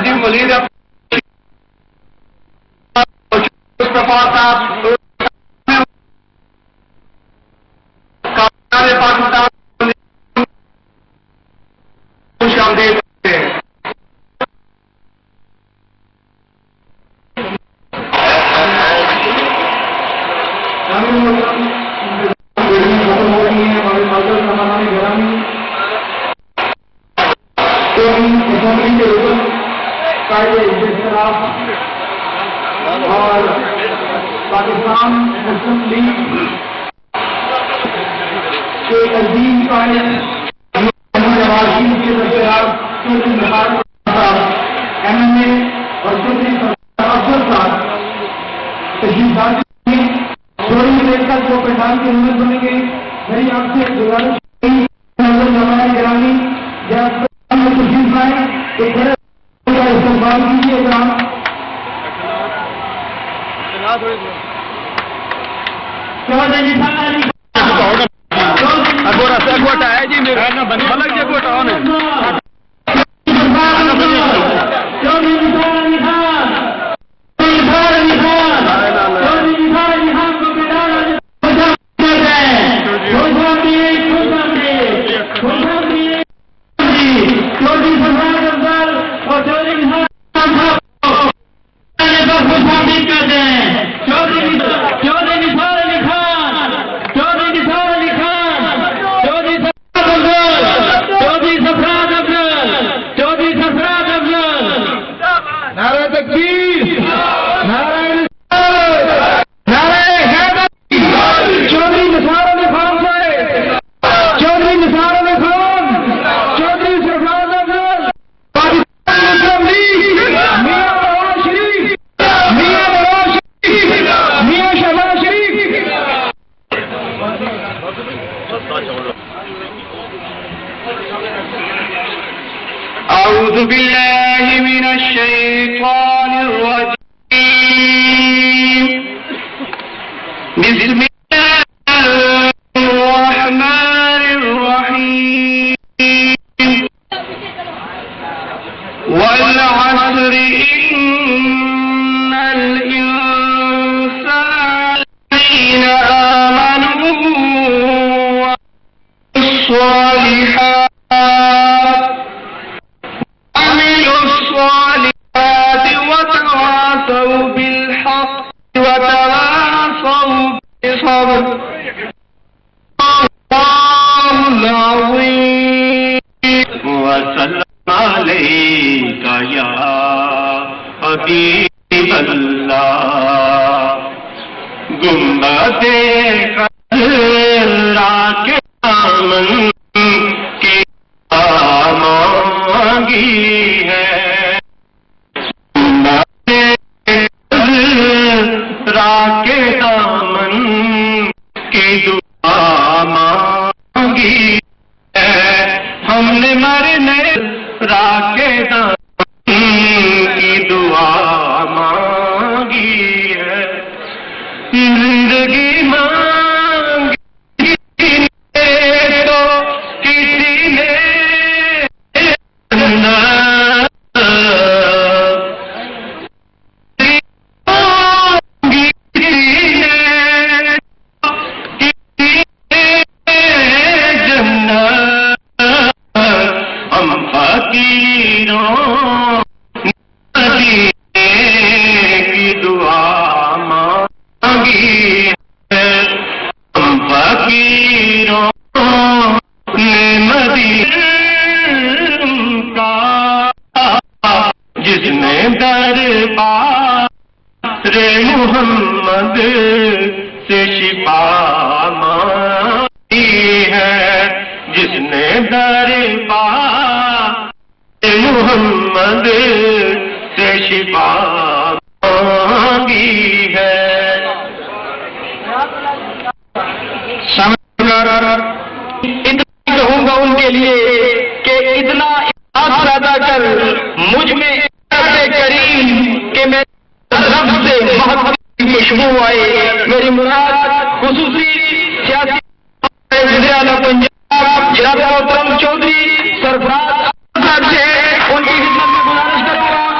حاجی ملیر مصطفیٰ صاحب پاکستان خوش آمدید ہیں. اور پاکستان مسلم لیگ کے عظیم قائد نوازشریف کے درمیان چودھری نثار صاحب MMA اور چودھری افضل صاحب تشریف لاتے ہیں. تھوڑی دیر تک وہ پہچان کی اہمیت بنیں گے. میری آپ سے گزارش ہمارے گرامی جب تشریف لائیں ایک بڑے کا استقبال کیجیے گا. گوٹا ہے جی ملک جی گوٹا ہونے أعوذ بالله من الشيطان الرجيم. بسم الله الرحمن الرحيم. والعصر إن الإنسان الذين آمنوا والصالحات وتواصوا بالحق وتواصوا بالصبر. الله العظيم. وسلم عليك يا حبيب الله. گنبد خضرا کے دامن کی مانگی ہے. کے دامن کی دعا مانگی ہے. ہم نے مرنے را کے دامن کی دعا مانگی ہے. زندگی مانگی تو کسی نے محمد سے شفا مانگی ہے. جس نے دربار محمد سے شفا مانگی ہے. کہوں گا ان کے لیے کہ اتنا پیدا کر مجھ میں کریم کہ میں رب سے محبت کی خوشبو آئے. میری مراد خصوصی سیاسی پنجاب جناب محترم چودھری سرفراز سے ان کی خدمت میں گزارش کرتا ہوں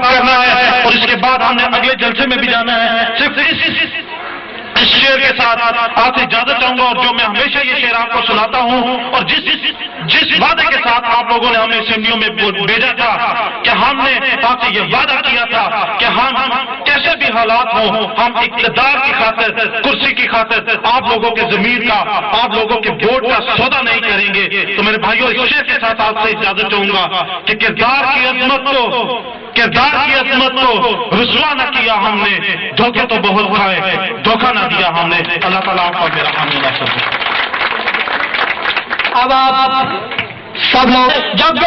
کرنا ہے اور اس کے بعد ہم نے اگلے جلسے میں بھی جانا ہے. صرف اس شعر کے ساتھ آپ سے اجازت چاہوں گا, اور جو میں ہمیشہ یہ شعر آپ کو سناتا ہوں, اور جس وعدے کے ساتھ آپ لوگوں نے ہمیں اسمبلیوں میں بھیجا تھا کہ ہم نے آپ سے یہ وعدہ کیا تھا کہ ہم کیسے بھی حالات ہوں ہم اقتدار کی خاطر, کرسی کی خاطر آپ لوگوں کے ضمیر کا, آپ لوگوں کے ووٹ کا سودا نہیں کریں گے. تو میرے بھائیوں اس شعر کے ساتھ آپ سے اجازت چاہوں گا کہ کردار کی عظمت کو رسوا نہ کیا ہم نے, دھوکے تو بہت کھائے, دھوکہ نہ دیا ہم نے. اللہ تعالیٰ آپ کا میرا حامی ناصر ہے. اب آپ سب لوگ جب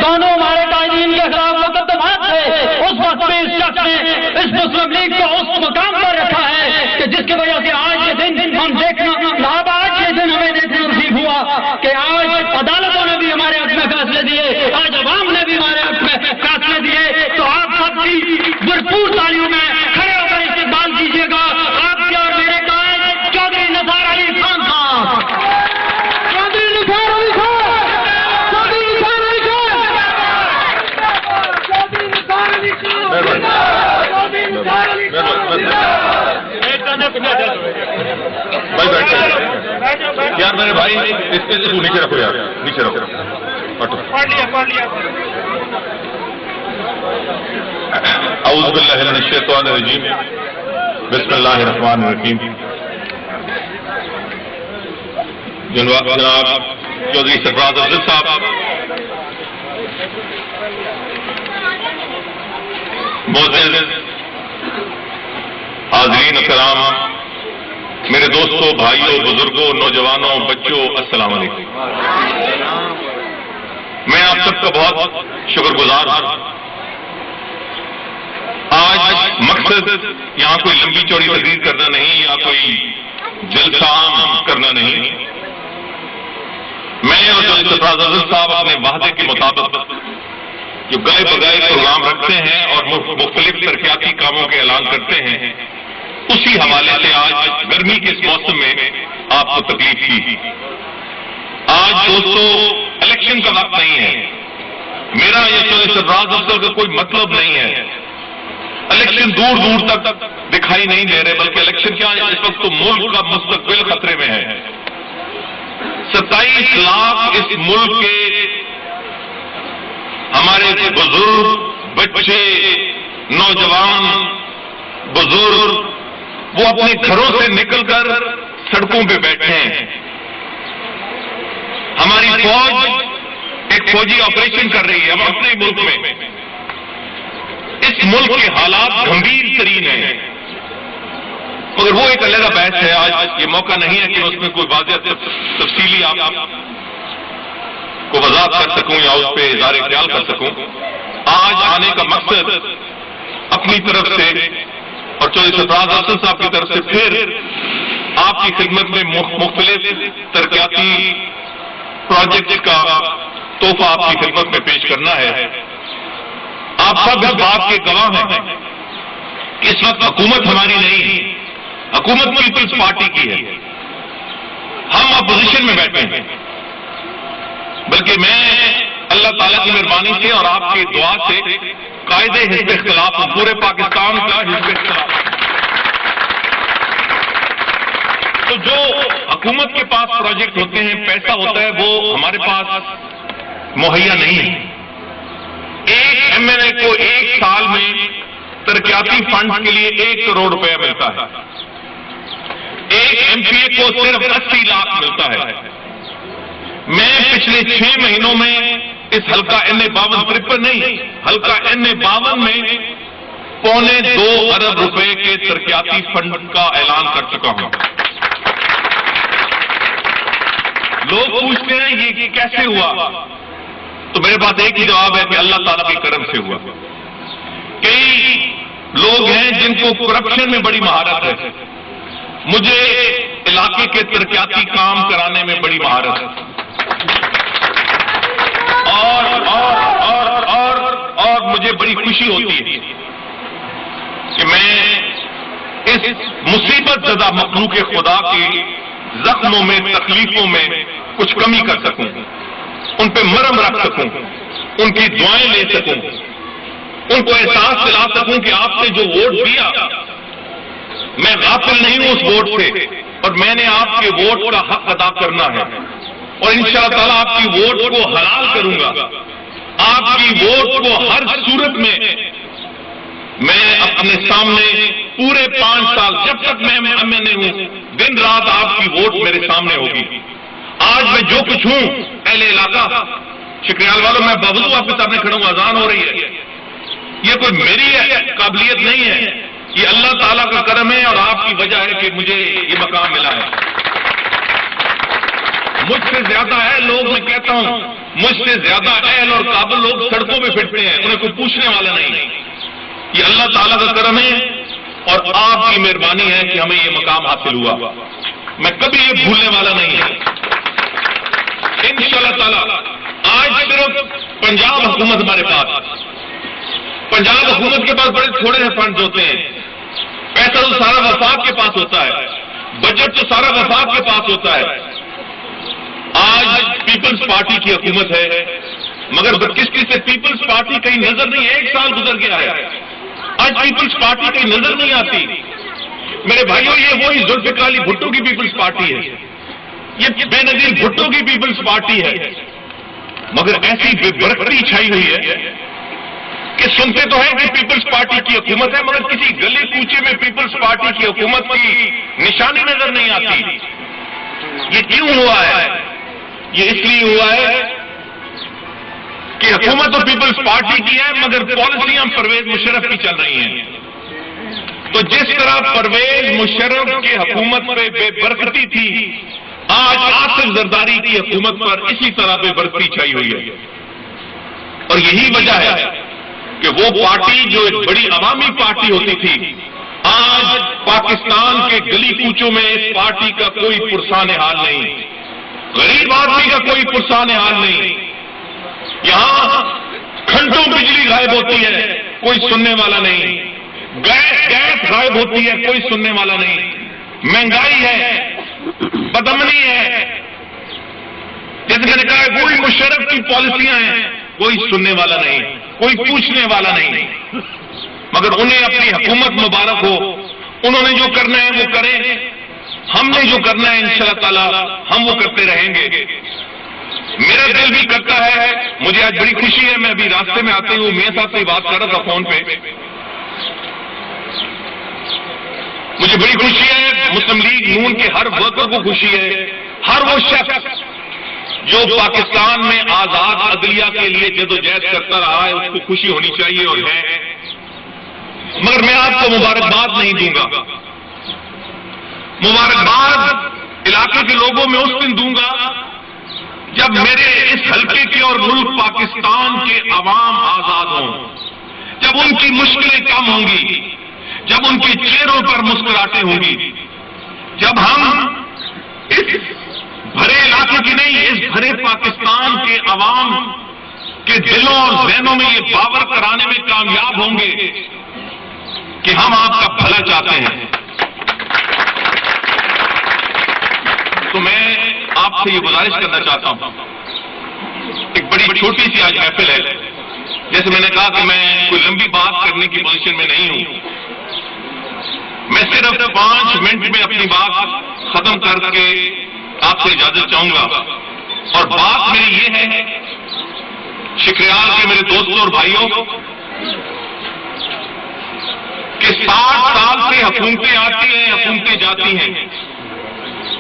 دونوں ہمارے قائدین کے خلاف مقدمات تھے, اس وقت پہ اس شخص نے اس مسلم لیگ کو اس مقام پر رکھا ہے کہ جس کی وجہ سے آج یہ دن ہم دیکھنا, اب آج یہ دن ہمیں دیکھنا نصیب ہوا کہ آج عدالتوں نے بھی ہمارے حق میں فیصلے دیے, آج عوام نے بھی ہمارے حق میں فیصلے دیے. تو آپ سب کی بھرپور تالیوں میں کھڑے ہو کر استقبال کیجیے گا آپ کے اور میرے قائد چودھری نثار علی خان صاحب. یار میرے بھائی اس کے نیچے رکھو, یار نیچے رکھو. اعوذ باللہ من الشیطان الرجیم, بسم اللہ الرحمن الرحیم. جناب چودھری سرفراز افضل صاحب, معزز حاضرین اکرام, میرے دوستوں, بھائیوں, بزرگوں, نوجوانوں, بچوں, السلام علیکم. میں آپ سب کا بہت شکر گزار ہوں. آج مقصد یہاں کوئی لمبی چوڑی تقریر کرنا نہیں یا کوئی جلسہ عام کرنا نہیں. میں اور سرفراز افضل صاحب اپنے وعدے کے مطابق جو گائے بگائے پروگرام رکھتے ہیں اور مختلف ترقیاتی کاموں کے اعلان کرتے ہیں, اسی حوالے سے آج گرمی کے اس موسم میں آپ کو تکلیف کی. آج دوستو الیکشن کا وقت نہیں ہے. میرا یہ سرفراز افضل کا کوئی مطلب نہیں ہے. الیکشن دور دور تک دکھائی نہیں دے رہے, بلکہ الیکشن کیا ہے اس وقت تو ملک کا مستقبل خطرے میں ہے. 27 لاکھ اس ملک کے ہمارے بزرگ, بچے, نوجوان, بزرگ, وہ اپنے گھروں سے نکل کر سڑکوں پہ بیٹھے ہیں. ہماری فوج ایک فوجی آپریشن کر رہی ہے ہم اپنے ملک میں. اس ملک کے حالات گمبھیر ترین ہیں, مگر وہ ایک علیحدہ بحث ہے. آج یہ موقع نہیں ہے کہ اس میں کوئی واضح تفصیلی آپ کو وضاحت کر سکوں یا اس پہ اظہار خیال کر سکوں. آج آنے کا مقصد اپنی طرف سے اور چودھری سرفراز افضل صاحب کی طرف سے پھر آپ کی خدمت میں مختلف ترقیاتی پروجیکٹ کا تحفہ آپ کی خدمت میں پیش کرنا ہے. آپ سب اس بات کے گواہ ہیں کہ اس وقت حکومت ہماری نہیں, حکومت پیپلز پارٹی کی ہے. ہم اپوزیشن میں بیٹھے ہیں, بلکہ میں اللہ تعالیٰ کی مہربانی سے اور آپ کی دعا سے قائد حزب اختلاف ہوں, پورے پاکستان کا حزب اختلاف. تو جو حکومت کے پاس پروجیکٹ ہوتے ہیں, پیسہ ہوتا ہے, وہ ہمارے پاس مہیا نہیں ہے. ایک ایم ایل اے کو ایک سال میں ترقیاتی فنڈ کے لیے 1 کروڑ روپیہ ملتا ہے. ایک ایم پی اے کو صرف 80 لاکھ ملتا ہے. میں پچھلے 6 مہینوں میں اس حلقہ N52 نہیں, حلقہ N52 میں 1.25 ارب روپے کے ترقیاتی فنڈ کا اعلان کر چکا ہوں. لوگ پوچھتے ہیں یہ کیسے ہوا, تو میرے پاس ایک ہی جواب ہے کہ اللہ تعالیٰ کے کرم سے ہوا. کئی لوگ ہیں جن کو کرپشن میں بڑی مہارت ہے, مجھے علاقے کے ترقیاتی کام کرانے میں بڑی مہارت ہے. اور مجھے بڑی خوشی ہوتی ہے کہ میں اس مصیبت زدہ مخلوق خدا کے زخموں میں, تکلیفوں میں کچھ کمی کر سکوں, ان پہ مرہم رکھ سکوں, ان کی دعائیں لے سکوں. ان کو احساس دلا سکوں کہ آپ نے جو ووٹ دیا میں غافل نہیں ہوں اس ووٹ سے، اور میں نے آپ کے ووٹ کا حق ادا کرنا ہے، اور انشاءاللہ تعالیٰ آپ کی ووٹ کو حلال کروں گا۔ آپ کی ووٹ کو ہر صورت میں اپنے سامنے پورے 5 سال جب تک میں نہیں ہوں، دن رات آپ کی ووٹ میرے سامنے ہوگی۔ آج میں جو کچھ ہوں اہل علاقہ شکریال والوں، میں باوجود آپ کے سامنے کھڑا ہوں، اذان ہو رہی ہے، یہ کوئی میری قابلیت نہیں ہے، یہ اللہ تعالیٰ کا کرم ہے اور آپ کی وجہ ہے کہ مجھے یہ مقام ملا ہے۔ مجھ سے زیادہ اہل لوگ، میں کہتا ہوں مجھ سے زیادہ اہل اور قابل لوگ سڑکوں پہ پھرتے ہیں، انہیں کوئی پوچھنے والا نہیں، یہ اللہ تعالیٰ کا کرم ہے اور آپ کی مہربانی ہے کہ ہمیں یہ مقام حاصل ہوا، میں کبھی یہ بھولنے والا نہیں ہے انشاءاللہ تعالیٰ۔ آج صرف پنجاب حکومت ہمارے پاس، پنجاب حکومت کے پاس بڑے تھوڑے سے فنڈز ہوتے ہیں، پیسہ تو سارا وفاق کے پاس ہوتا ہے، بجٹ تو سارا وفاق کے پاس ہوتا ہے۔ آج پیپلز پارٹی کی حکومت ہے، مگر بدقسمتی سے پیپلز پارٹی کہیں نظر نہیں ہے، 1 سال گزر گیا ہے، آج پیپلز پارٹی کہیں نظر نہیں آتی۔ میرے بھائیوں، یہ وہی ذوالفقار علی بھٹو کی پیپلز پارٹی ہے، یہ بے نظیر بھٹو کی پیپلز پارٹی ہے، مگر ایسی بے برکتی چھائی ہوئی ہے کہ سنتے تو ہیں کہ پیپلز پارٹی کی حکومت ہے، مگر کسی گلی کوچے میں پیپلز پارٹی کی حکومت کی نشانی نظر نہیں آتی۔ یہ کیوں ہوا ہے؟ یہ اس لیے ہوا ہے کہ حکومت تو پیپلز پارٹی کی ہے، مگر پالیسیاں پرویز مشرف کی چل رہی ہیں۔ تو جس طرح پرویز مشرف کی حکومت پہ بے برکتی تھی، آج آصف زرداری کی حکومت پر اسی طرح بے برکتی چھائی ہوئی ہے، اور یہی وجہ ہے کہ وہ پارٹی جو ایک بڑی عوامی پارٹی ہوتی تھی، آج پاکستان کے گلی کوچوں میں اس پارٹی کا کوئی پرسان حال نہیں، غریب آدمی کا کوئی پرسان حال نہیں، یہاں گھنٹوں بجلی غائب ہوتی ہے، کوئی سننے والا نہیں، گیس غائب ہوتی ہے، کوئی سننے والا نہیں، مہنگائی ہے، بدامنی ہے، جیسے میں نے کہا کوئی مشرف کی پالیسیاں ہیں، کوئی سننے والا نہیں، کوئی پوچھنے والا نہیں، مگر انہیں اپنی حکومت مبارک ہو، انہوں نے جو کرنا ہے وہ کریں، ہم نے جو کرنا ہے انشاءاللہ تعالی ہم وہ کرتے رہیں گے۔ میرا دل بھی کرتا ہے، مجھے آج بڑی خوشی ہے، میں ابھی راستے میں آتے ہوئے میاں صاحب سے بات کر رہا تھا فون پہ، مجھے بڑی خوشی ہے، مسلم لیگ نون کے ہر ورکر کو خوشی ہے، ہر وہ شخص جو پاکستان میں آزاد عدلیہ کے لیے جدوجہد کرتا رہا ہے، اس کو خوشی ہونی چاہیے اور ہے، مگر میں آپ کو مبارکباد نہیں دوں گا، مبارکباد علاقے کے لوگوں میں اس دن دوں گا جب میرے اس حلقے کے اور ملک پاکستان کے عوام آزاد ہوں، جب ان کی مشکلیں کم ہوں گی، جب ان کے چہروں پر مسکراہٹیں ہوں گی، جب ہم اس بھرے علاقے کی نہیں، اس بھرے پاکستان کے عوام کے دلوں اور ذہنوں میں یہ باور کرانے میں کامیاب ہوں گے کہ ہم آپ کا بھلا چاہتے ہیں۔ تو میں آپ سے یہ گزارش کرنا چاہتا ہوں، ایک بڑی چھوٹی سی آج محفل ہے، جیسے میں نے کہا کہ میں کوئی لمبی بات کرنے کی پوزیشن میں نہیں ہوں، میں صرف 5 منٹ میں اپنی بات ختم کر کے آپ سے اجازت چاہوں گا، اور بات میری یہ ہے شکریال کے میرے دوستوں اور بھائیوں کہ 60 سال سے حکومتیں آتی ہیں، حکومتیں جاتی ہیں،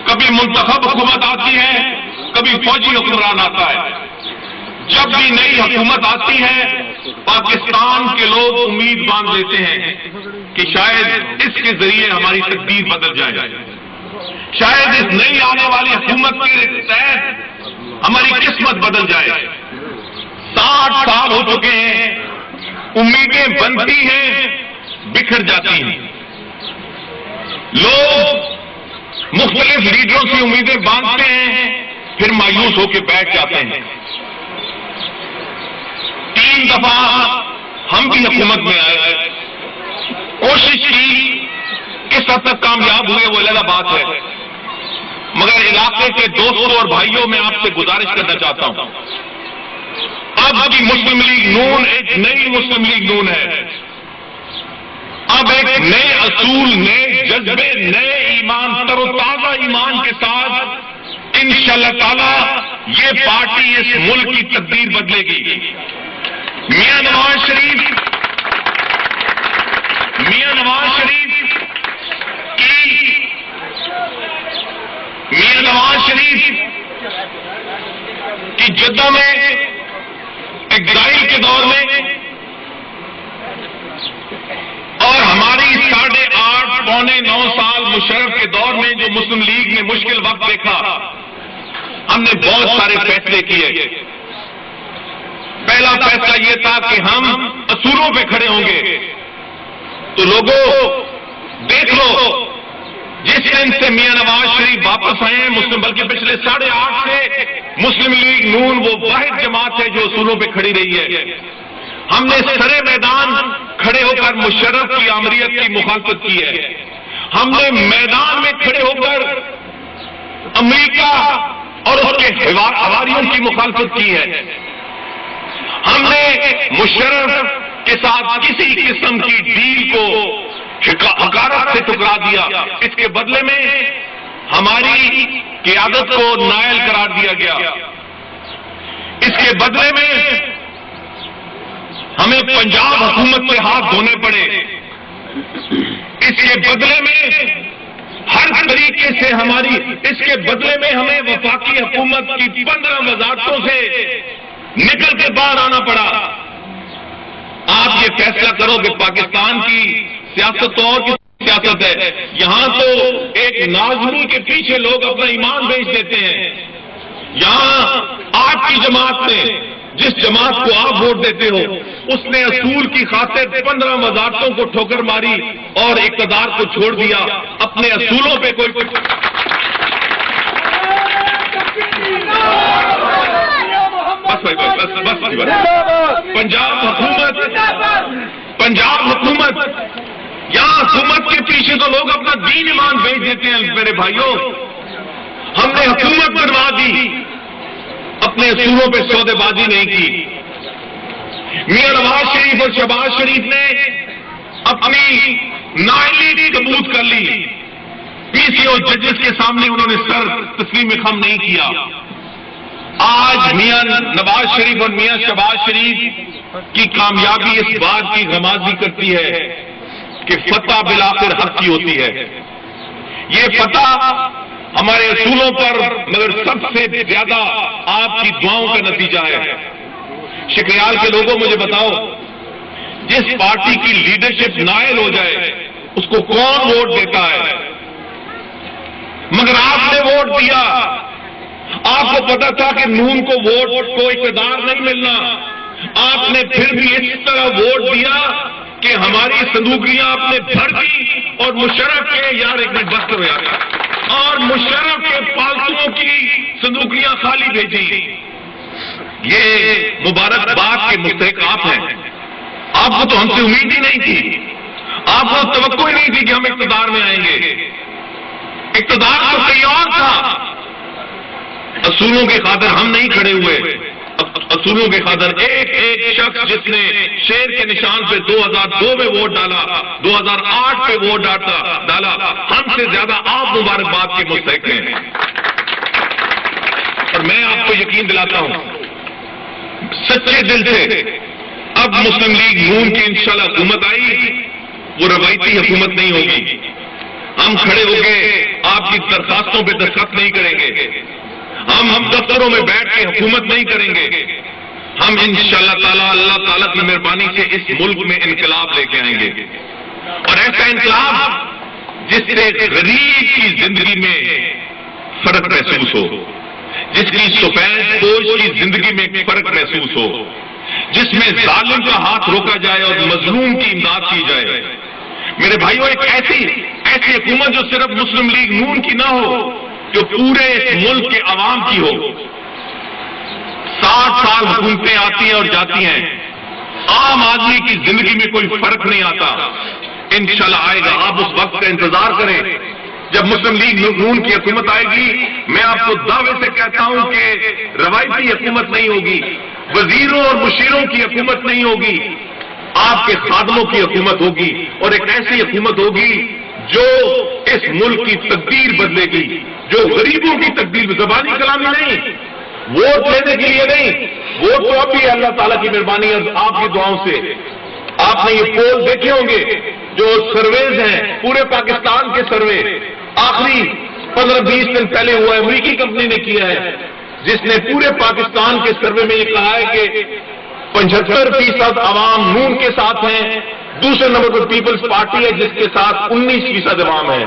کبھی منتخب حکومت آتی ہے، کبھی فوجی حکمران آتا ہے، جب بھی نئی حکومت آتی ہے پاکستان کے لوگ امید باندھ لیتے ہیں کہ شاید اس کے ذریعے ہماری تقدیر بدل جائے، شاید اس نئی آنے والی حکومت کے تحت ہماری قسمت بدل جائے۔ 60 سال ہو چکے ہیں، امیدیں بنتی ہیں، بکھر جاتی ہیں، لوگ مختلف لیڈروں سے امیدیں باندھتے ہیں، پھر مایوس ہو کے بیٹھ جاتے ہیں۔ 3 دفعہ ہم بھی حکومت میں آئے، کوشش کی، کس حد تک کامیاب ہوئے وہ الگ بات ہے، مگر علاقے کے دوستوں اور بھائیوں میں آپ سے گزارش کرنا چاہتا ہوں، اب کی مسلم لیگ نون ایک نئی مسلم لیگ نون ہے. اب ایک نئے اصول، نئے جذبے، نئے ایمان، تر و تازہ ایمان کے ساتھ انشاءاللہ تعالی یہ پارٹی اس ملک کی تقدیر بدلے گی. میاں نواز شریف کی جدہ میں ایگزائل کے دور میں اور ہماری 8.5 پونے 9 سال مشرف کے دور میں جو مسلم لیگ نے مشکل وقت دیکھا، ہم نے بہت سارے فیصلے کیے. پہلا فیصلہ یہ تھا کہ ہم اصولوں پہ کھڑے ہوں گے. تو لوگوں دیکھ لو، جس دن سے میاں نواز شریف واپس آئے ہیں مسلم، بلکہ پچھلے 8.5 سے مسلم لیگ نون وہ واحد جماعت ہے جو اصولوں پہ کھڑی رہی ہے. ہم نے سرے میدان کھڑے ہو کر مشرف کی آمریت کی مخالفت کی ہے. ہم نے میدان میں کھڑے ہو کر امریکہ اور اس کے حواریوں کی مخالفت کی ہے. ہم نے مشرف کے ساتھ کسی قسم کی ڈیل کو حقارت سے ٹکرا دیا. اس کے بدلے میں ہماری قیادت کو نائل قرار دیا گیا. اس کے بدلے میں ہمیں پنجاب حکومت سے ہاتھ دھونے پڑے. اس کے بدلے میں ہر طریقے سے اس کے بدلے میں ہمیں وفاقی حکومت کی 15 وزارتوں سے نکل کے باہر آنا پڑا. آپ یہ فیصلہ کرو کہ پاکستان کی سیاست تو اور کی سیاست ہے. یہاں تو ایک نازمی کے پیچھے لوگ اپنا ایمان بیچ دیتے ہیں. یہاں آپ کی جماعت نے، جس جماعت کو آپ ووٹ دیتے ہو، اس نے اصول کی خاطر 15 وزارتوں کو ٹھوکر ماری اور اقتدار کو چھوڑ دیا. اپنے اصولوں پہ کوئی پنجاب حکومت یہاں حکومت کے پیچھے تو لوگ اپنا دین ایمان بیچ دیتے ہیں. میرے بھائیوں، ہم نے حکومت بنوا دی، اپنے اصولوں پہ سودے بازی نہیں کی. میاں نواز شریف اور شہباز شریف نے اپنی نااہلی ثبوت کر لی. پی سی او ججز کے سامنے انہوں نے سر تسلیم خم نہیں کیا. آج میاں نواز شریف اور میاں شہباز شریف کی کامیابی اس بات کی غمازی کرتی ہے کہ فتح بالآخر حق کی ہوتی ہے. یہ فتح ہمارے اصولوں پر، مگر سب سے زیادہ آپ کی دعاؤں کا نتیجہ ہے. شکریال کے لوگوں مجھے بتاؤ، جس پارٹی کی لیڈرشپ نائل ہو جائے اس کو کون ووٹ دیتا ہے؟ مگر آپ نے ووٹ دیا. آپ کو پتا تھا کہ نون کو ووٹ کو اقتدار نہیں ملنا. آپ نے پھر بھی اس طرح ووٹ دیا کہ ہماری صندوقیاں آپ نے بھر دی اور مشرف کے ایک منٹ بس ہو جاتا اور مشرف کے پالتوؤں کی صندوقیاں خالی بھیجی. یہ مبارکباد کے مستحق آپ ہیں. آپ کو تو ہم سے امید ہی نہیں تھی، آپ کو توقع ہی نہیں تھی کہ ہم اقتدار میں آئیں گے. اقتدار تو کہیں اور تھا. اصولوں کی خاطر ہم نہیں کھڑے ہوئے. اصولوں کی خاطر ایک شخص جس نے شیر کے نشان پہ 2002 میں ووٹ ڈالا، 2008 پہ ووٹ ڈالا، ہم سے زیادہ آپ مبارکباد کے مستحق ہیں. اور میں آپ کو یقین دلاتا ہوں سچے دل سے، اب مسلم لیگ نون کی انشاءاللہ حکومت آئی، وہ روایتی حکومت نہیں ہوگی. ہم کھڑے ہو کے آپ کی درخواستوں پہ دستخط نہیں کریں گے. ہم دفتروں میں بیٹھ کے حکومت نہیں کریں گے. ہم انشاءاللہ تعالی اللہ تعالیٰ کی مہربانی سے اس ملک میں انقلاب لے کے آئیں گے. اور ایسا انقلاب جس سے غریب کی زندگی میں فرق محسوس ہو، جس کی سفید پوش کی زندگی میں فرق محسوس ہو، جس میں ظالم کا ہاتھ روکا جائے اور مظلوم کی امداد کی جائے. میرے بھائیوں، ایک ایسی حکومت جو صرف مسلم لیگ نون کی نہ ہو، جو پورے ملک کے عوام کی ہو. 60 سال حکومتیں آتی ہیں اور جاتی ہیں، عام آدمی کی زندگی میں کوئی فرق نہیں آتا. انشاءاللہ آئے گا. آپ اس وقت کا انتظار کریں جب مسلم لیگ نون کی حکومت آئے گی، میں آپ کو دعوے سے کہتا ہوں کہ روایتی حکومت نہیں ہوگی، وزیروں اور مشیروں کی حکومت نہیں ہوگی، آپ کے خادموں کی حکومت ہوگی، اور ایک ایسی حکومت ہوگی جو اس ملک کی تقدیر بدلے گی، جو غریبوں کی تقدیر، زبانی کلامی نہیں، ووٹ لینے کے لیے نہیں، ووٹ تو اب بھی اللہ تعالیٰ کی مہربانی اور آپ کی دعاؤں سے۔ آپ نے یہ پول دیکھے ہوں گے جو سرویز ہیں، پورے پاکستان کے سروے، آخری 15-20 دن پہلے ہوا ہے، امریکی کمپنی نے کیا ہے، جس نے پورے پاکستان کے سروے میں یہ کہا ہے کہ 75% عوام نون کے ساتھ ہیں، دوسرے نمبر پر پیپلز پارٹی ہے جس کے ساتھ 19% عوام ہے،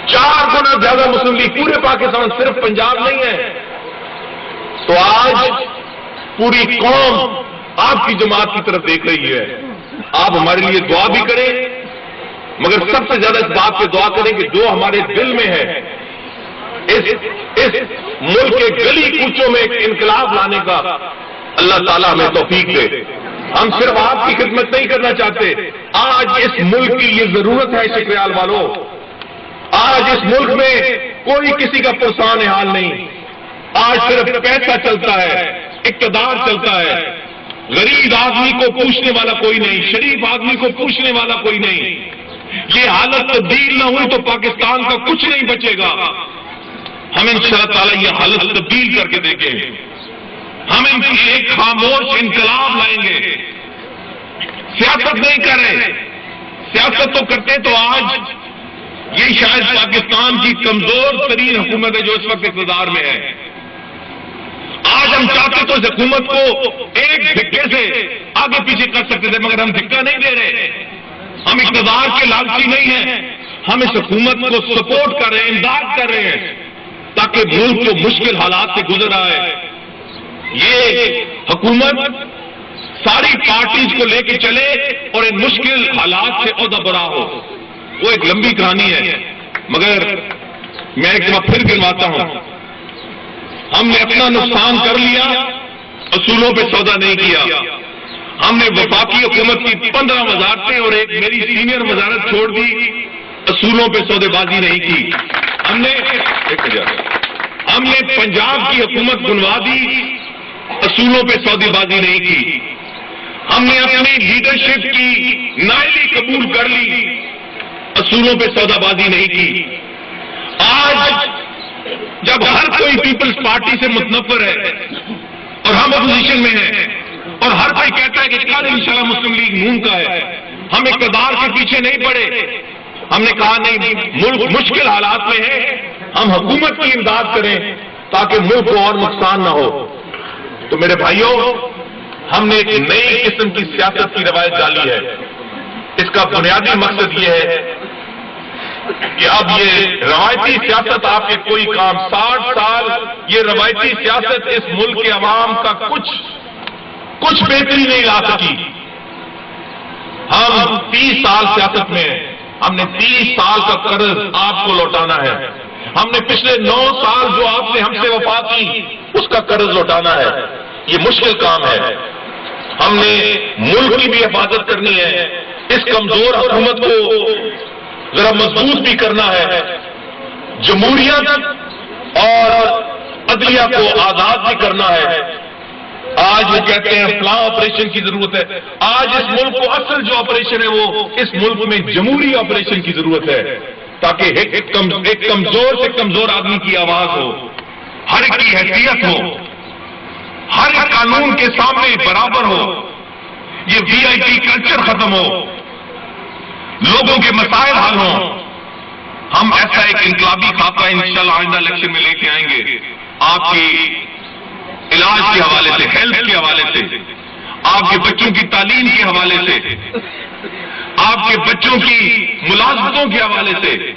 4 گنا زیادہ مسلم لیگ، پورے پاکستان، صرف پنجاب نہیں ہے۔ تو آج پوری قوم آپ کی جماعت کی طرف دیکھ رہی ہے، آپ ہمارے لیے دعا بھی کریں، مگر سب سے زیادہ اس بات پہ دعا کریں کہ جو ہمارے دل میں ہے، اس ملک کے گلی کوچوں میں ایک انقلاب لانے کا اللہ تعالیٰ ہمیں توفیق دے۔ ہم صرف آپ کی خدمت نہیں کرنا چاہتے، آج اس ملک کی یہ ضرورت ہے شکریال والوں، آج اس ملک میں کوئی کسی کا پرسان حال نہیں، آج صرف پیسہ چلتا ہے، اقتدار چلتا ہے، غریب آدمی کو پوچھنے والا کوئی نہیں، شریف آدمی کو پوچھنے والا کوئی نہیں۔ یہ حالت تبدیل نہ ہوئی تو پاکستان کا کچھ نہیں بچے گا۔ ہم انشاءاللہ تعالی یہ حالت تبدیل کر کے دیکھیں، ہم ایک خاموش انقلاب لائیں گے۔ سیاست نہیں کر رہے، سیاست تو کرتے تو آج یہ شاید پاکستان کی کمزور ترین حکومت ہے جو اس وقت اقتدار میں ہے۔ آج ہم چاہتے تو اس حکومت کو ایک دھکے سے آگے پیچھے کر سکتے تھے، مگر ہم دھکا نہیں دے رہے، ہم اقتدار کے لالچی نہیں ہیں، ہم اس حکومت کو سپورٹ کر رہے ہیں، امداد کر رہے ہیں تاکہ ملک جو مشکل حالات سے گزر رہا ہے، یہ حکومت ساری پارٹیز کو لے کے چلے اور ان مشکل حالات سے عہدہ برا ہو۔ وہ ایک لمبی کہانی ہے، مگر میں ایک دفعہ پھر گنواتا ہوں، ہم نے اپنا نقصان کر لیا، اصولوں پہ سودا نہیں کیا۔ ہم نے وفاقی حکومت کی 15 وزارتیں اور ایک میری سینئر وزارت چھوڑ دی، اصولوں پہ سودے بازی نہیں کی۔ ہم نے پنجاب کی حکومت بنوا دی، اصولوں پہ سودے بازی نہیں کی۔ ہم نے اپنی لیڈرشپ کی نائلی قبول کر لی، اصولوں پہ سودا بازی نہیں کی۔ آج جب ہر کوئی پیپلز پارٹی سے متنفر ہے اور ہم اپوزیشن میں ہیں اور ہر کوئی کہتا ہے کہ کل انشاءاللہ مسلم لیگ نون کا ہے، ہم اقتدار کے پیچھے نہیں پڑے، ہم نے کہا نہیں، ملک مشکل حالات میں ہے، ہم حکومت کی امداد کریں تاکہ ملک کو اور نقصان نہ ہو۔ تو میرے بھائیوں، ہم نے ایک نئی قسم کی سیاست کی روایت ڈالی ہے۔ اس کا بنیادی مقصد یہ ہے کہ اب یہ روایتی سیاست آپ کے کوئی کام، 60 سال یہ روایتی سیاست اس ملک کے عوام کا کچھ بہتری نہیں لا سکی۔ ہم 30 سال سیاست میں ہیں، ہم نے 30 سال کا قرض آپ کو لوٹانا ہے۔ ہم نے پچھلے 9 سال جو آپ نے ہم سے وفا کی اس کا قرض لوٹانا ہے۔ یہ مشکل کام ہے۔ ہم نے ملک کی بھی حفاظت کرنی ہے، اس کمزور حکومت کو ذرا مضبوط بھی کرنا ہے، جمہوریت اور عدلیہ کو آزاد بھی کرنا ہے۔ آج وہ کہتے ہیں فلاں آپریشن کی ضرورت ہے، آج اس ملک کو اصل جو آپریشن ہے وہ اس ملک میں جمہوری آپریشن کی ضرورت ہے تاکہ ایک کمزور سے کمزور آدمی کی آواز ہو، ہر ایک کی حیثیت ہو، ہر ایک قانون کے سامنے برابر ہو، یہ VIP کلچر ختم ہو، لوگوں کے مسائل حل ہوں۔ ہم ایسا ایک انقلابی خاکہ انشاءاللہ آئندہ الیکشن میں لے کے آئیں گے، آپ کی علاج کے حوالے سے، ہیلتھ کے حوالے سے، آپ کے بچوں کی تعلیم کے حوالے سے، آپ کے بچوں کی ملازمتوں کے حوالے سے،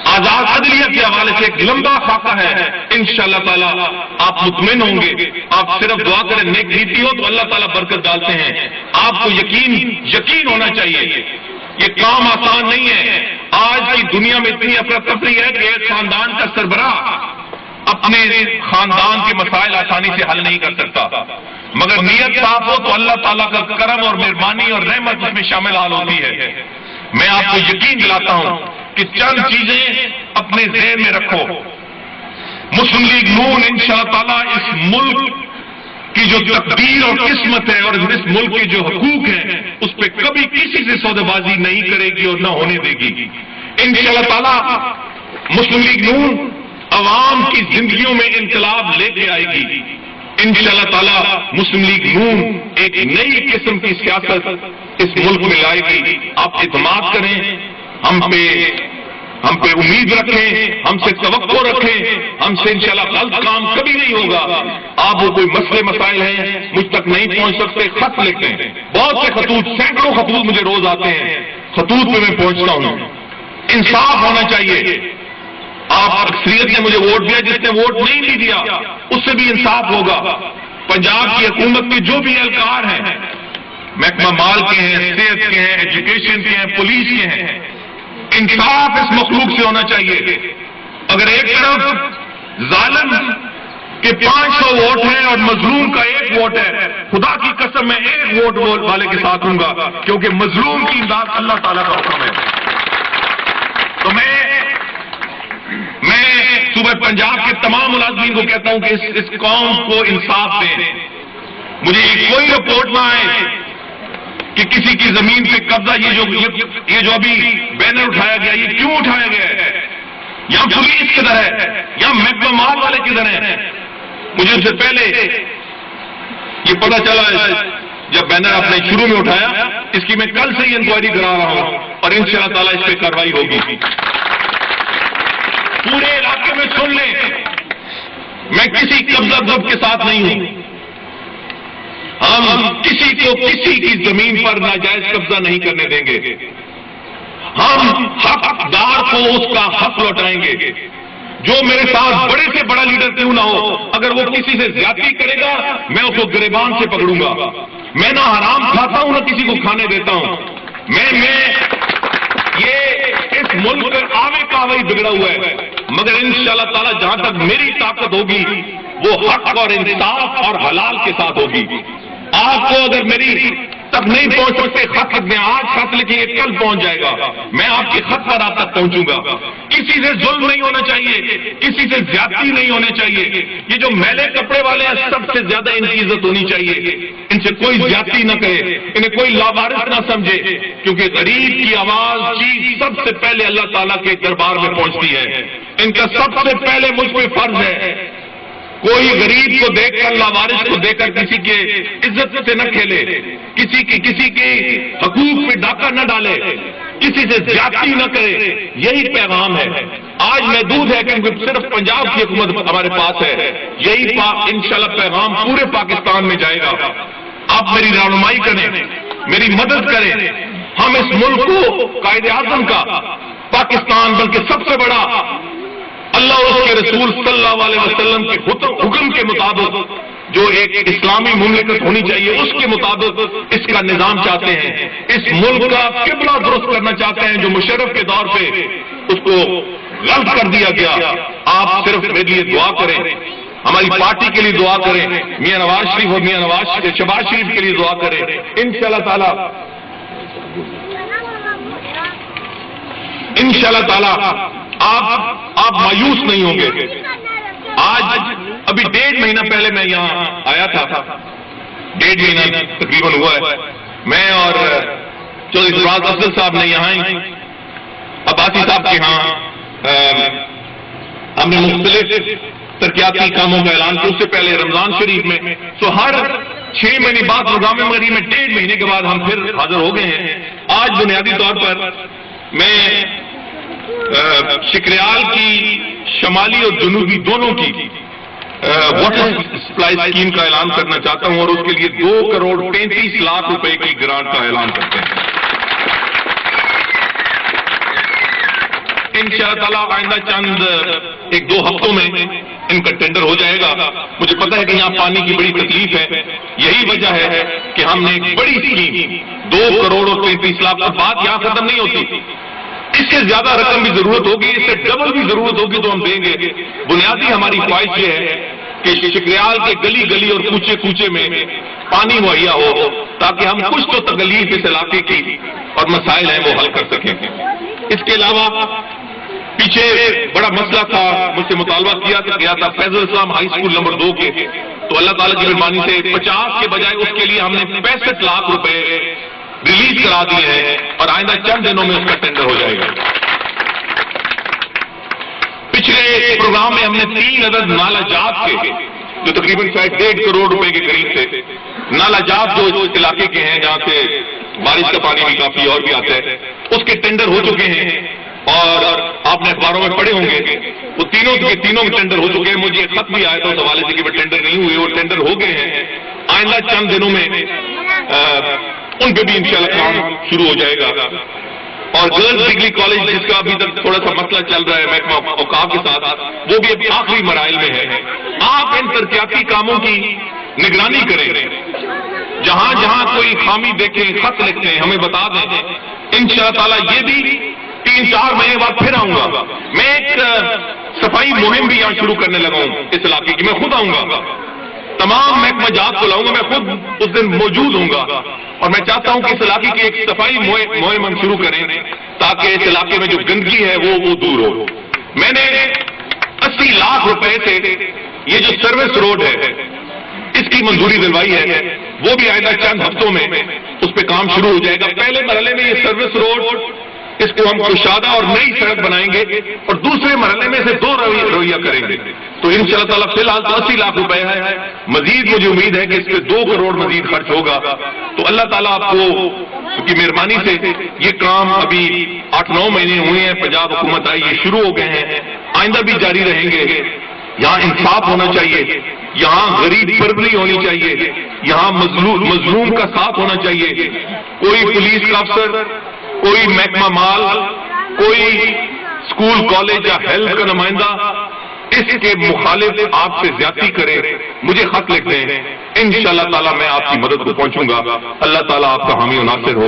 آزاد عدلیہ کے حوالے سے ایک لمبا خاکہ ہے۔ انشاءاللہ تعالیٰ آپ مطمئن ہوں گے، آپ صرف دعا کریں، نیک نیتی ہو تو اللہ تعالیٰ برکت ڈالتے ہیں۔ آپ کو یقین ہونا چاہیے، یہ کام آسان نہیں ہے۔ آج کی دنیا میں اتنی افراتفری ہے کہ ایک خاندان کا سربراہ اپنے خاندان کے مسائل آسانی سے حل نہیں کر سکتا، مگر نیت صاف ہو تو اللہ تعالیٰ کا کرم اور مہربانی اور رحمت اس میں شامل حال ہوتی ہے۔ میں آپ کو یقین دلاتا ہوں کہ چند چیزیں اپنے ذہن میں رکھو. مسلم لیگ نون انشاءاللہ تعالی اس ملک کی جو تقدیر اور قسمت ہے اور اس ملک کے جو حقوق ہیں اس پہ کبھی کسی سے سودے بازی نہیں کرے گی اور نہ ہونے دے گی. انشاءاللہ تعالی مسلم لیگ نون عوام کی زندگیوں میں انقلاب لے کے آئے گی. انشاءاللہ تعالی مسلم لیگ نون ایک نئی قسم کی سیاست اس ملک میں لائے گی. آپ اعتماد کریں, ہم پہ امید رکھیں, ہم سے توقع رکھیں. ہم سے انشاءاللہ غلط کام کبھی نہیں ہوگا. آپ وہ کوئی مسئلے مسائل ہیں مجھ تک نہیں پہنچ سکتے, خط لکھتے ہیں. بہت سے خطوط, سینکڑوں خطوط مجھے روز آتے ہیں, خطوط پہ میں پہنچتا ہوں. انصاف ہونا چاہیے. آپ اکثریت نے مجھے ووٹ دیا, جس نے ووٹ نہیں بھی دیا اس سے بھی انصاف ہوگا. پنجاب کی حکومت کے جو بھی اہلکار ہیں, محکمہ مال کے ہیں, صحت کے ہیں, ایجوکیشن کے ہیں, پولیس کے ہیں, انصاف اس مخلوق سے ہونا چاہیے. اگر ایک طرف ظالم کے 500 ووٹ ہیں اور مظلوم کا 1 ووٹ ہے, خدا کی قسم میں 1 ووٹ والے کے ساتھ ہوں گا, کیونکہ مظلوم کی امداد اللہ تعالیٰ کا حکم ہے. تو میں صوبہ پنجاب کے تمام ملازمین کو کہتا ہوں کہ اس قوم کو انصاف دیں. مجھے کوئی رپورٹ نہ آئے کہ کسی کی زمین پہ قبضہ, یہ جو ابھی بینر اٹھایا گیا, یہ کیوں اٹھایا گیا ہے, یا پولیس کدھر ہے, یا محکمہ مال والے کدھر ہیں. مجھے اس سے پہلے یہ پتا چلا جب بینر آپ نے شروع میں اٹھایا, اس کی میں کل سے ہی انکوائری کرا رہا ہوں اور انشاءاللہ تعالیٰ اس پہ کارروائی ہوگی. پورے علاقے میں سن لیں, میں کسی قبضہ ضبط کے ساتھ نہیں ہوں. ہم کسی کو کسی کی زمین پر ناجائز قبضہ نہیں کرنے دیں گے. ہم حقدار کو اس کا حق لوٹائیں گے. جو میرے ساتھ بڑے سے بڑا لیڈر کیوں نہ ہو, اگر وہ کسی سے زیادتی کرے گا میں اس کو گریبان سے پکڑوں گا. میں نہ حرام کھاتا ہوں نہ کسی کو کھانے دیتا ہوں. یہ اس ملک کا آوے کاوئی بگڑا ہوا ہے, مگر انشاءاللہ تعالی جہاں تک میری طاقت ہوگی وہ حق اور انصاف اور حلال کے ساتھ ہوگی. آپ کو اگر میری تک نہیں پہنچ سکتے, خط لکھیں, آج خط لکھیں, کل پہنچ جائے گا. میں آپ کے خط پر آپ تک پہنچوں گا. کسی سے ظلم نہیں ہونا چاہیے, کسی سے زیادتی نہیں ہونے چاہیے. یہ جو میلے کپڑے والے ہیں سب سے زیادہ ان کی عزت ہونی چاہیے. ان سے کوئی زیادتی نہ کرے, انہیں کوئی لاوارث نہ سمجھے, کیونکہ غریب کی آواز چیز سب سے پہلے اللہ تعالیٰ کے دربار میں پہنچتی ہے. ان کا سب سے پہلے مجھ پہ فرض ہے, کوئی غریب کو دیکھ کر, لاوارث کو دیکھ کر کسی کے عزت سے نہ کھیلے, کسی کے حقوق پہ ڈاکہ نہ ڈالے, کسی سے زیادتی نہ کرے. یہی پیغام ہے. آج محدود ہے کیونکہ صرف پنجاب کی حکومت ہمارے پاس ہے. یہی انشاءاللہ پیغام پورے پاکستان میں جائے گا. آپ میری رہنمائی کریں, میری مدد کریں. ہم اس ملک کو قائد اعظم کا, پاکستان بلکہ سب سے بڑا اللہ اور اس کے رسول صلی اللہ علیہ وسلم کے حکم کے مطابق جو ایک اسلامی مملکت ہونی چاہیے اس کے مطابق اس کا نظام چاہتے ہیں. اس ملک کا قبلہ درست کرنا چاہتے ہیں جو مشرف کے دور پہ اس کو غلط کر دیا گیا. آپ صرف میرے لیے دعا کریں, ہماری پارٹی کے لیے دعا کریں, میاں نواز شریف اور میاں شہباز شریف کے لیے دعا کریں. انشاءاللہ تعالی آپ مایوس نہیں ہوں گے. آج ابھی 1.5 مہینہ پہلے میں یہاں آیا تھا, 1.5 مہینہ تقریباً ہوا ہے. میں اور چودھری سرفراز افضل صاحب نے یہاں عباسی صاحب کے ہاں ہم نے مختلف ترقیاتی کاموں کا اعلان کیا. اس سے پہلے رمضان شریف میں, تو ہر 6 مہینے بعد پروگرام مری میں 1.5 مہینے کے بعد ہم پھر حاضر ہو گئے ہیں. آج بنیادی طور پر میں شکریال کی شمالی اور جنوبی دونوں کی واٹر سپلائی اسکیم کا اعلان کرنا چاہتا ہوں اور اس کے لیے 2 کروڑ 35 لاکھ روپے کی گرانٹ کا اعلان کرتے ہیں. انشاءاللہ تعالیٰ آئندہ چند 1-2 ہفتوں میں ان کا ٹینڈر ہو جائے گا. مجھے پتا ہے کہ یہاں پانی کی بڑی تکلیف ہے. یہی وجہ ہے کہ ہم نے ایک بڑی اسکیم 2 کروڑ اور 35 لاکھ پر بات یہاں ختم نہیں ہوتی. اس سے زیادہ رقم بھی ضرورت ہوگی, اس سے ڈبل بھی ضرورت ہوگی تو ہم دیں گے. بنیادی ہماری خواہش یہ ہے کہ شکریال کے گلی گلی اور کوچے کوچے میں پانی مہیا ہو تاکہ ہم کچھ تو تکلیف اس علاقے کی اور مسائل ہیں وہ حل کر سکیں. اس کے علاوہ پیچھے بڑا مسئلہ تھا، مجھ سے مطالبہ کیا تھا فیض الاسلام ہائی اسکول نمبر 2 کے، تو اللہ تعالیٰ کی مہربانی سے 50 کے بجائے اس کے لیے ہم نے 65 لاکھ روپے ریلیز کرا دیے ہیں اور آئندہ چند دنوں میں اس کا ٹینڈر ہو جائے گا. پچھلے پروگرام میں ہم نے 3 عدد نالا جات کے جو تقریباً 1.5 کروڑ روپے کے قریب تھے، نالا جات جو اس علاقے کے ہیں جہاں سے بارش کا پانی بھی کافی اور بھی آتا ہے، اس کے ٹینڈر ہو چکے ہیں اور آپ نے اخباروں میں پڑھے ہوں گے وہ تینوں کے ٹینڈر ہو چکے ہیں. مجھے ایک خط بھی آیا تھا اس حوالے سے کہ وہ ٹینڈر نہیں ہوئے، وہ ٹینڈر ہو گئے ہیں. آئندہ چند دنوں میں ان پہ بھی انشاءاللہ کام شروع ہو جائے گا. اور گرلز ڈگری کالج جس کا ابھی تک تھوڑا سا مسئلہ چل رہا ہے محکمہ اوقاف کے ساتھ، وہ بھی ابھی آخری مراحل میں ہے. آپ ان ترقیاتی کاموں کی نگرانی کریں، جہاں جہاں کوئی خامی دیکھیں خط لکھیں ہمیں بتا دیں. انشاءاللہ تعالیٰ یہ بھی 3-4 مہینے بعد پھر آؤں گا. میں ایک صفائی مہم بھی یہاں شروع کرنے لگا ہوں اس علاقے کی. میں خود آؤں گا، تمام محکمہ جات کو لاؤں گا، میں خود اس دن موجود ہوں گا اور میں چاہتا ہوں کہ اس علاقے کی ایک صفائی مہم ہم شروع کریں تاکہ اس علاقے میں جو گندگی ہے وہ دور ہو. میں نے 80 لاکھ روپے سے یہ جو سروس روڈ ہے اس کی منظوری دلوائی ہے، وہ بھی آئندہ چند ہفتوں میں اس پہ کام شروع ہو جائے گا. پہلے مرحلے میں یہ سروس روڈ اس کو ہم کشادہ اور نئی سڑک بنائیں گے اور دوسرے مرحلے میں سے 2 رویہ کریں گے. تو انشاءاللہ تعالیٰ فی الحال تو 80 لاکھ روپے ہے، مزید مجھے امید ہے کہ اس پہ 2 کروڑ مزید خرچ ہوگا. تو اللہ تعالیٰ آپ کو کی مہربانی سے یہ کام ابھی 8-9 مہینے ہوئے ہیں، پنجاب حکومت آئی، یہ شروع ہو گئے ہیں، آئندہ بھی جاری رہیں گے. یہاں انصاف ہونا چاہیے، یہاں غریب پروری ہونی چاہیے، یہاں مظلوم کا ساتھ ہونا چاہیے. کوئی پولیس کا افسر، کوئی محکمہ مال، کوئی اسکول کالج یا ہیلتھ کا نمائندہ اس کے مخالف آپ سے زیادتی کرے، مجھے خط لکھ دیں، انشاءاللہ تعالیٰ میں آپ کی مدد کو پہنچوں گا. اللہ تعالیٰ آپ کا حامی و ناصر ہو.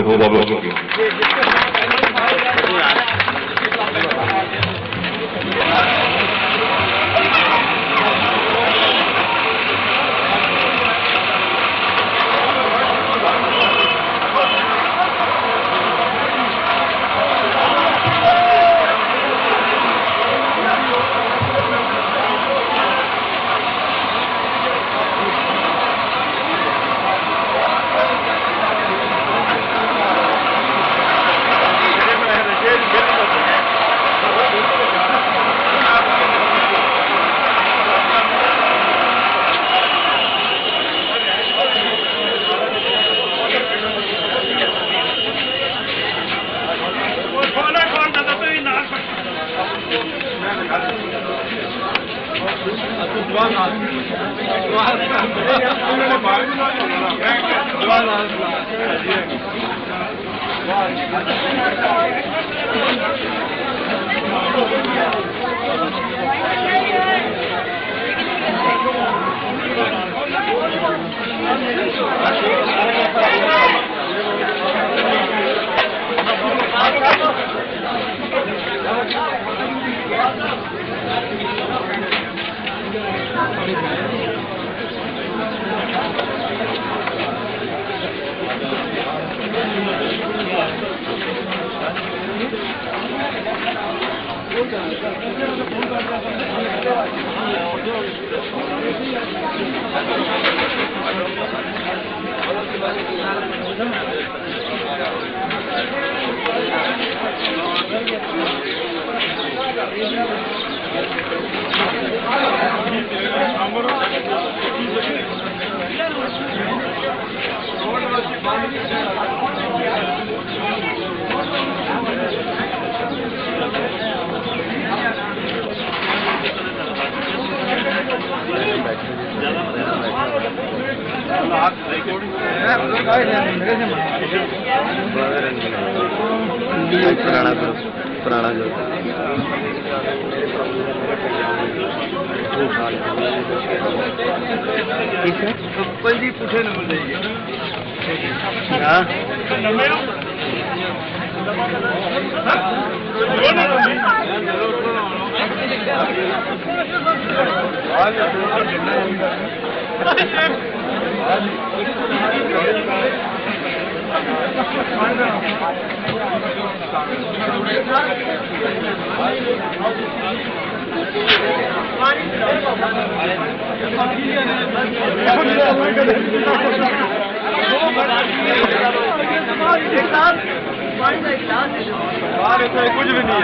پرانا جو جی پوچھے نہ مل کچھ بھی نہیں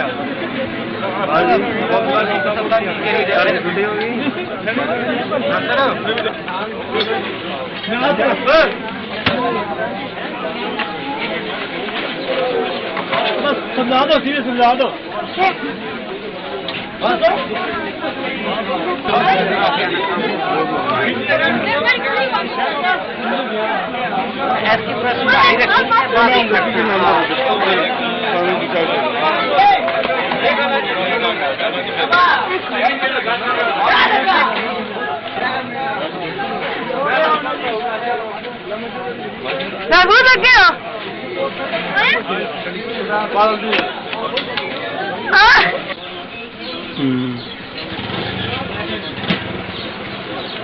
سمجھا دو سیدھے سمجھا دو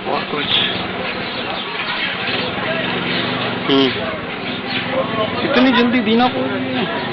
اور کچھ اتنی جلدی دینا پڑے